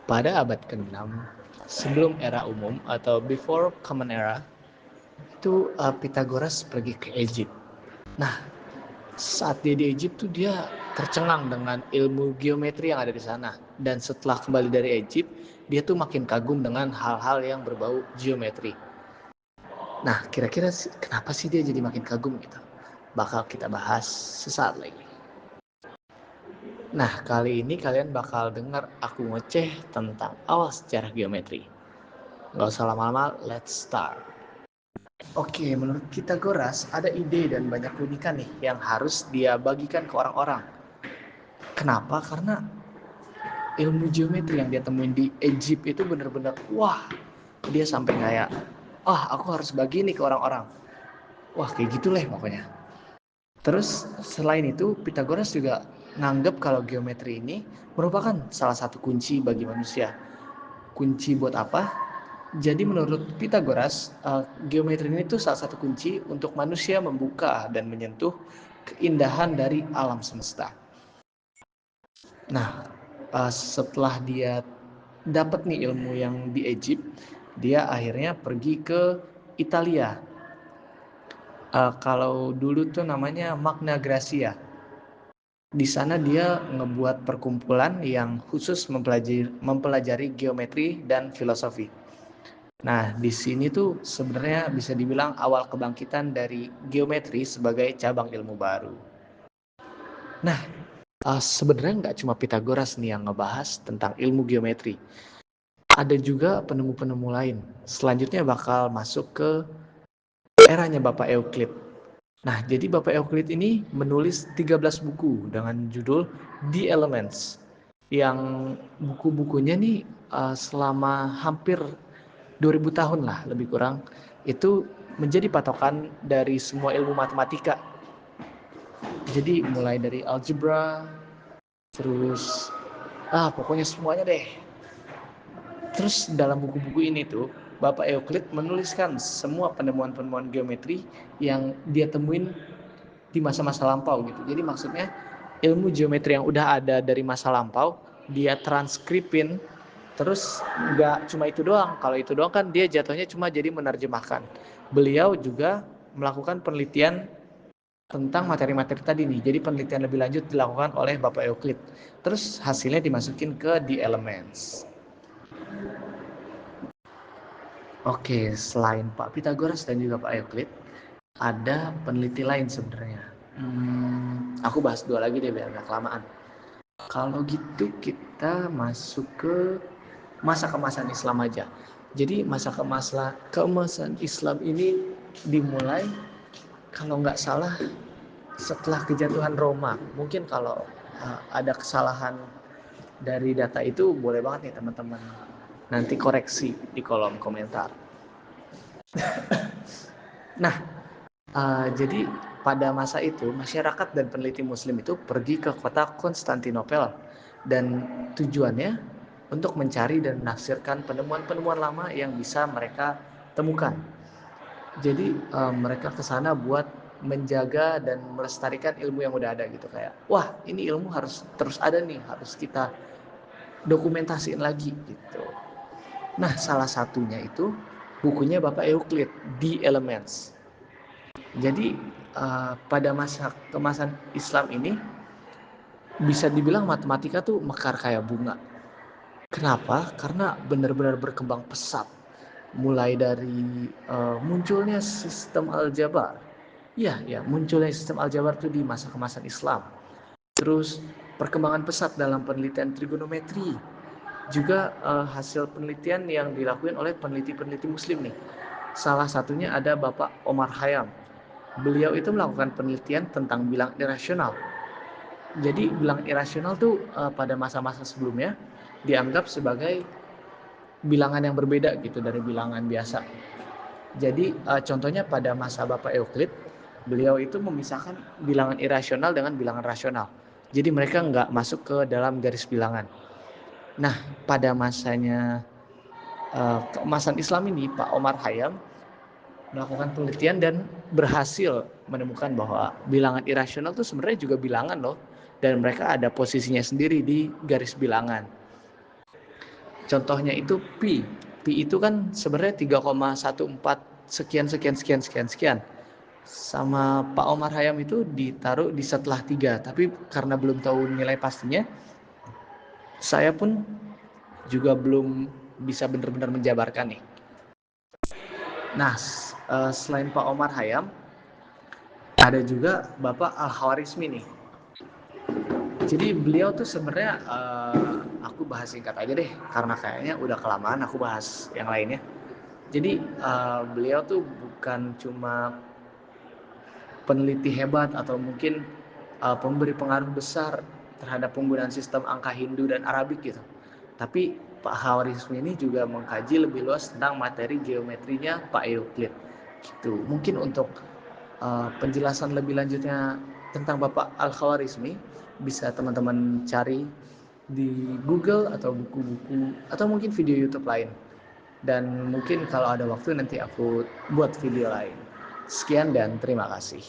Pada abad ke-6, sebelum era umum atau before Common Era, itu Pythagoras pergi ke Egypt. Nah, saat dia di Egypt tuh dia tercengang dengan ilmu geometri yang ada di sana. Dan setelah kembali dari Egypt, dia tuh makin kagum dengan hal-hal yang berbau geometri. Nah, kira-kira kenapa sih dia jadi makin kagum gitu? Bakal kita bahas sesaat lagi. Nah, kali ini kalian bakal dengar aku ngoceh tentang awal sejarah geometri. Gak usah lama-lama, let's start. Oke, menurut Pythagoras ada ide dan banyak keunikan nih yang harus dia bagikan ke orang-orang. Kenapa? Karena ilmu geometri yang dia temuin di Egypt itu bener-bener wah, dia sampai kayak aku harus bagi nih ke orang-orang. Wah, kayak gitu lah pokoknya. Terus selain itu Pythagoras juga nganggap kalau geometri ini merupakan salah satu kunci bagi manusia. Kunci buat apa? Jadi menurut Pythagoras, geometri ini tuh salah satu kunci untuk manusia membuka dan menyentuh keindahan dari alam semesta. Nah, setelah dia dapat nih ilmu yang di Egypt, dia akhirnya pergi ke Italia. Kalau dulu tuh namanya Magna Graecia. Di sana dia ngebuat perkumpulan yang khusus mempelajari geometri dan filosofi. Nah, di sini tuh sebenarnya bisa dibilang awal kebangkitan dari geometri sebagai cabang ilmu baru. Nah, sebenarnya nggak cuma Pythagoras nih yang ngebahas tentang ilmu geometri. Ada juga penemu-penemu lain. Selanjutnya bakal masuk ke eranya Bapak Euclid. Nah, jadi Bapak Euclid ini menulis 13 buku dengan judul The Elements. Yang buku-bukunya nih selama hampir 2000 tahun lah lebih kurang itu menjadi patokan dari semua ilmu matematika. Jadi mulai dari algebra, terus pokoknya semuanya deh. Terus dalam buku-buku ini tuh Bapak Euclid menuliskan semua penemuan-penemuan geometri yang dia temuin di masa-masa lampau gitu. Jadi maksudnya ilmu geometri yang udah ada dari masa lampau dia transkripin. Terus nggak cuma itu doang. Kalau itu doang kan dia jatuhnya cuma jadi menerjemahkan. Beliau juga melakukan penelitian tentang materi-materi tadi nih. Jadi penelitian lebih lanjut dilakukan oleh Bapak Euclid. Terus hasilnya dimasukin ke The Elements. Oke, selain Pak Pythagoras dan juga Pak Euclid, ada peneliti lain sebenarnya. Aku bahas dua lagi deh biar nggak kelamaan. Kalau gitu kita masuk ke masa keemasan Islam aja. Jadi masa keemasan Islam ini dimulai kalau nggak salah setelah kejatuhan Roma. Mungkin kalau ada kesalahan dari data itu boleh banget nih teman-teman nanti koreksi di kolom komentar. Nah, jadi pada masa itu masyarakat dan peneliti Muslim itu pergi ke kota Konstantinopel dan tujuannya untuk mencari dan menafsirkan penemuan-penemuan lama yang bisa mereka temukan. Jadi mereka ke sana buat menjaga dan melestarikan ilmu yang udah ada gitu, kayak wah ini ilmu harus terus ada nih, harus kita dokumentasiin lagi gitu. Nah, salah satunya itu bukunya Bapak Euclid, The Elements. Jadi pada masa kemasan Islam ini bisa dibilang matematika tuh mekar kayak bunga. Kenapa? Karena benar-benar berkembang pesat. Mulai dari munculnya sistem aljabar. Ya, munculnya sistem aljabar itu di masa kemasan Islam. Terus perkembangan pesat dalam penelitian trigonometri. Juga hasil penelitian yang dilakukan oleh peneliti-peneliti Muslim nih. Salah satunya ada Bapak Omar Khayyam. Beliau itu melakukan penelitian tentang bilangan irasional. Jadi bilangan irasional tuh pada masa-masa sebelumnya dianggap sebagai bilangan yang berbeda gitu dari bilangan biasa. Jadi contohnya pada masa Bapak Euclid, beliau itu memisahkan bilangan irasional dengan bilangan rasional. Jadi mereka nggak masuk ke dalam garis bilangan. Nah, pada masanya keemasan Islam ini, Pak Omar Khayyam melakukan penelitian dan berhasil menemukan bahwa bilangan irasional itu sebenarnya juga bilangan loh, dan mereka ada posisinya sendiri di garis bilangan. Contohnya itu pi. Pi itu kan sebenarnya 3,14 sekian sekian sekian sekian sekian. Sama Pak Omar Hayam itu ditaruh di setelah 3, tapi karena belum tahu nilai pastinya, saya pun juga belum bisa benar-benar menjabarkan nih. Nah, selain Pak Omar Hayam, ada juga Bapak Al-Khawarizmi nih. Jadi beliau tuh sebenarnya aku bahas singkat aja deh, karena kayaknya udah kelamaan aku bahas yang lainnya. Jadi beliau tuh bukan cuma peneliti hebat atau mungkin pemberi pengaruh besar terhadap penggunaan sistem angka Hindu dan Arabik gitu. Tapi Pak Khawarizmi ini juga mengkaji lebih luas tentang materi geometrinya Pak Euclid. Gitu. Mungkin untuk penjelasan lebih lanjutnya tentang Bapak Al-Khawarizmi bisa teman-teman cari di Google atau buku-buku atau mungkin video YouTube lain. Dan mungkin kalau ada waktu nanti aku buat video lain. Sekian dan terima kasih.